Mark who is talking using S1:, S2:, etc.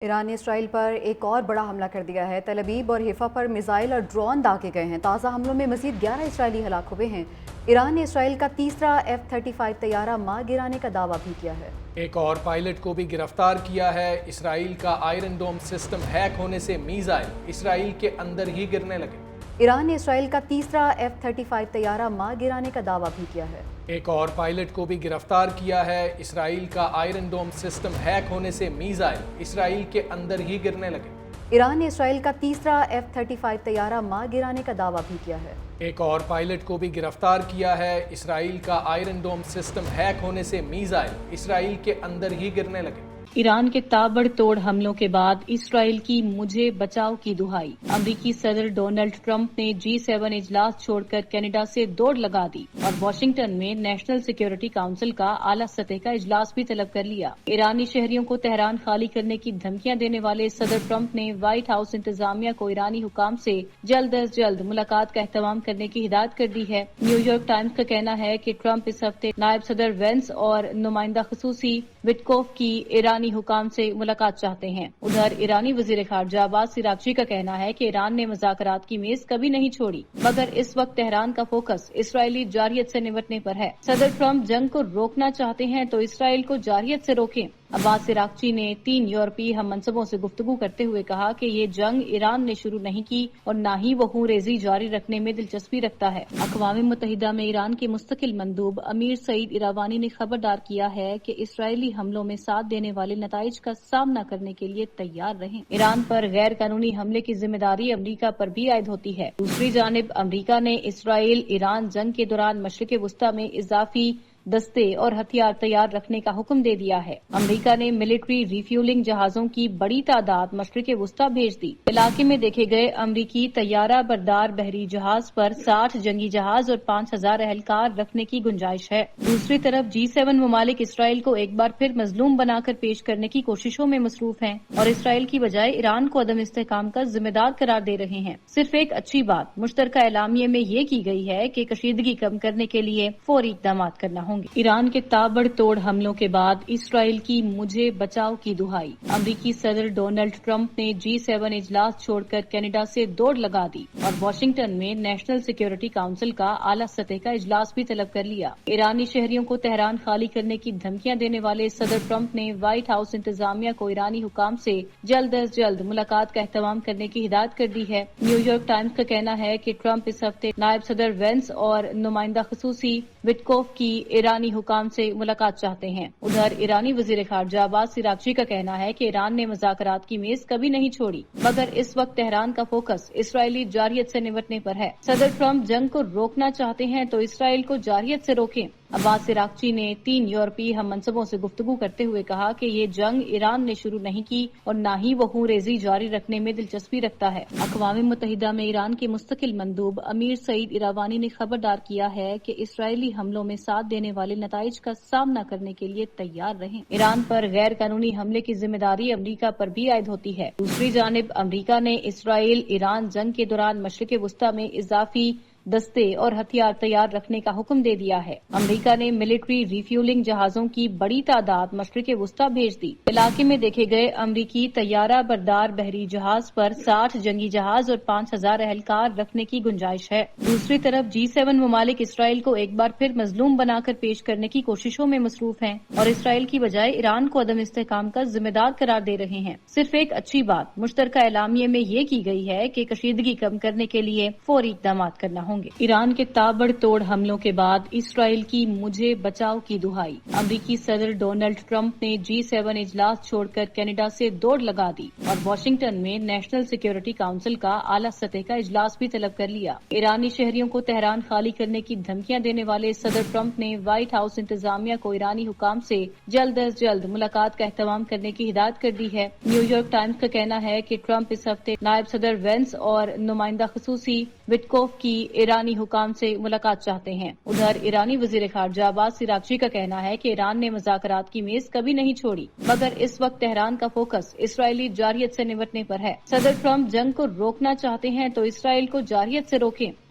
S1: ایران نے اسرائیل پر ایک اور بڑا حملہ کر دیا ہے۔ تل ابیب اور حیفا پر میزائل اور ڈرون داغے گئے ہیں۔ تازہ حملوں میں مزید 11 اسرائیلی ہلاک ہوئے ہیں۔ ایران نے اسرائیل کا تیسرا F-35 طیارہ مار گرانے کا دعویٰ بھی کیا ہے۔
S2: ایک اور پائلٹ کو بھی گرفتار کیا ہے۔ اسرائیل کا آئرن ڈوم سسٹم ہیک ہونے سے میزائل اسرائیل کے اندر ہی گرنے لگے۔
S1: ایران نے اسرائیل کا تیسرا F-35 طیارہ مار گرانے کا دعویٰ بھی کیا ہے۔
S2: ایک اور پائلٹ کو بھی گرفتار کیا ہے۔ اسرائیل کا آئرن ڈوم سسٹم ہیک ہونے سے میزائل اسرائیل کے اندر ہی گرنے لگے۔
S1: ایران نے اسرائیل کا تیسرا F-35 طیارہ مار گرانے کا دعویٰ بھی کیا ہے۔
S2: ایک اور پائلٹ کو بھی گرفتار کیا ہے۔ اسرائیل کا آئرن ڈوم سسٹم ہیک ہونے سے میزائل اسرائیل کے اندر ہی گرنے لگے۔
S3: ایران کے تابڑ توڑ حملوں کے بعد اسرائیل کی مجھے بچاؤ کی دہائی۔ امریکی صدر ڈونلڈ ٹرمپ نے G7 اجلاس چھوڑ کر کینیڈا سے دوڑ لگا دی اور واشنگٹن میں نیشنل سیکیورٹی کونسل کا اعلیٰ سطح کا اجلاس بھی طلب کر لیا۔ ایرانی شہریوں کو تہران خالی کرنے کی دھمکیاں دینے والے صدر ٹرمپ نے وائٹ ہاؤس انتظامیہ کو ایرانی حکام سے جلد از جلد ملاقات کا اہتمام کرنے کی ہدایت کر دی ہے۔ نیو یارک ٹائمز کا کہنا ہے کہ ٹرمپ اس ہفتے نائب صدر وینس اور نمائندہ خصوصی وٹکوف کی ایرانی حکام سے ملاقات چاہتے ہیں۔ ادھر ایرانی وزیر خارجہ عباس عراقچی کا کہنا ہے کہ ایران نے مذاکرات کی میز کبھی نہیں چھوڑی، مگر اس وقت تہران کا فوکس اسرائیلی جارحیت سے نمٹنے پر ہے۔ صدر ٹرمپ جنگ کو روکنا چاہتے ہیں تو اسرائیل کو جارحیت سے روکیں۔ عباس عراقچی نے 3 یورپی ہم منصبوں سے گفتگو کرتے ہوئے کہا کہ یہ جنگ ایران نے شروع نہیں کی اور نہ ہی وہ خون ریزی جاری رکھنے میں دلچسپی رکھتا ہے۔ اقوام متحدہ میں ایران کے مستقل مندوب امیر سعید ایراوانی نے خبردار کیا ہے کہ اسرائیلی حملوں میں ساتھ دینے والے نتائج کا سامنا کرنے کے لیے تیار رہیں۔ ایران پر غیر قانونی حملے کی ذمہ داری امریکہ پر بھی عائد ہوتی ہے۔ دوسری جانب امریکہ نے اسرائیل ایران جنگ کے دوران مشرق وسطی میں اضافی دستے اور ہتھیار تیار رکھنے کا حکم دے دیا ہے۔ امریکہ نے ملٹری ریفیولنگ جہازوں کی بڑی تعداد مشرق وسطی بھیج دی۔ علاقے میں دیکھے گئے امریکی طیارہ بردار بحری جہاز پر 60 جنگی جہاز اور 5000 اہلکار رکھنے کی گنجائش ہے۔ دوسری طرف G7 ممالک اسرائیل کو ایک بار پھر مظلوم بنا کر پیش کرنے کی کوششوں میں مصروف ہیں اور اسرائیل کی بجائے ایران کو عدم استحکام کا ذمہ دار قرار دے رہے ہیں۔ صرف ایک اچھی بات مشترکہ اعلامیے میں یہ کی گئی ہے کہ کشیدگی کم کرنے کے لیے فوری اقدامات کرنا ہوں گے۔ ایران کے تابڑ توڑ حملوں کے بعد اسرائیل کی مجھے بچاؤ کی دہائی۔ امریکی صدر ڈونلڈ ٹرمپ نے G7 اجلاس چھوڑ کر کینیڈا سے دوڑ لگا دی اور واشنگٹن میں نیشنل سیکیورٹی کونسل کا اعلیٰ سطح کا اجلاس بھی طلب کر لیا۔ ایرانی شہریوں کو تہران خالی کرنے کی دھمکیاں دینے والے صدر ٹرمپ نے وائٹ ہاؤس انتظامیہ کو ایرانی حکام سے جلد از جلد ملاقات کا اہتمام کرنے کی ہدایت کر دی ہے۔ نیو یارک ٹائمز کا کہنا ہے کہ ٹرمپ اس ہفتے نائب صدر وینس اور نمائندہ خصوصی وٹکوف کی ایرانی حکام سے ملاقات چاہتے ہیں۔ ادھر ایرانی وزیر خارجہ عباس عراقچی کا کہنا ہے کہ ایران نے مذاکرات کی میز کبھی نہیں چھوڑی، مگر اس وقت تہران کا فوکس اسرائیلی جارحیت سے نمٹنے پر ہے۔ صدر ٹرمپ جنگ کو روکنا چاہتے ہیں تو اسرائیل کو جارحیت سے روکیں۔ عباس عراقچی نے 3 یورپی ہم منصبوں سے گفتگو کرتے ہوئے کہا کہ یہ جنگ ایران نے شروع نہیں کی اور نہ ہی وہ خون ریزی جاری رکھنے میں دلچسپی رکھتا ہے۔ اقوام متحدہ میں ایران کے مستقل مندوب امیر سعید ایراوانی نے خبردار کیا ہے کہ اسرائیلی حملوں میں ساتھ دینے والے نتائج کا سامنا کرنے کے لیے تیار رہیں۔ ایران پر غیر قانونی حملے کی ذمہ داری امریکہ پر بھی عائد ہوتی ہے۔ دوسری جانب امریکہ نے اسرائیل ایران جنگ کے دوران مشرق وسطی میں اضافی دستے اور ہتھیار تیار رکھنے کا حکم دے دیا ہے۔ امریکہ نے ملٹری ریفیولنگ جہازوں کی بڑی تعداد مشرق وسطی بھیج دی۔ علاقے میں دیکھے گئے امریکی طیارہ بردار بحری جہاز پر 60 جنگی جہاز اور 5000 اہلکار رکھنے کی گنجائش ہے۔ دوسری طرف G7 ممالک اسرائیل کو ایک بار پھر مظلوم بنا کر پیش کرنے کی کوششوں میں مصروف ہیں اور اسرائیل کی بجائے ایران کو عدم استحکام کا ذمہ دار قرار دے رہے ہیں۔ صرف ایک اچھی بات مشترکہ اعلامیے میں یہ کی گئی ہے کہ کشیدگی کم کرنے کے لیے فوری اقدامات کرنا ہوں گے۔ ایران کے تابڑ توڑ حملوں کے بعد اسرائیل کی مجھے بچاؤ کی دہائی۔ امریکی صدر ڈونلڈ ٹرمپ نے G7 اجلاس چھوڑ کر کینیڈا سے دوڑ لگا دی اور واشنگٹن میں نیشنل سیکیورٹی کونسل کا اعلیٰ سطح کا اجلاس بھی طلب کر لیا۔ ایرانی شہریوں کو تہران خالی کرنے کی دھمکیاں دینے والے صدر ٹرمپ نے وائٹ ہاؤس انتظامیہ کو ایرانی حکام سے جلد از جلد ملاقات کا اہتمام کرنے کی ہدایت کر دی ہے۔ نیو یارک ٹائمز کا کہنا ہے کہ ٹرمپ اس ہفتے نائب صدر وینس اور نمائندہ خصوصی وٹکوف کی ایرانی حکام سے ملاقات چاہتے ہیں۔ ادھر ایرانی وزیر خارجہ عباس عراقچی کا کہنا ہے کہ ایران نے مذاکرات کی میز کبھی نہیں چھوڑی، مگر اس وقت تہران کا فوکس اسرائیلی جارحیت سے نمٹنے پر ہے۔ صدر ٹرمپ جنگ کو روکنا چاہتے ہیں تو اسرائیل کو جارحیت سے روکیں۔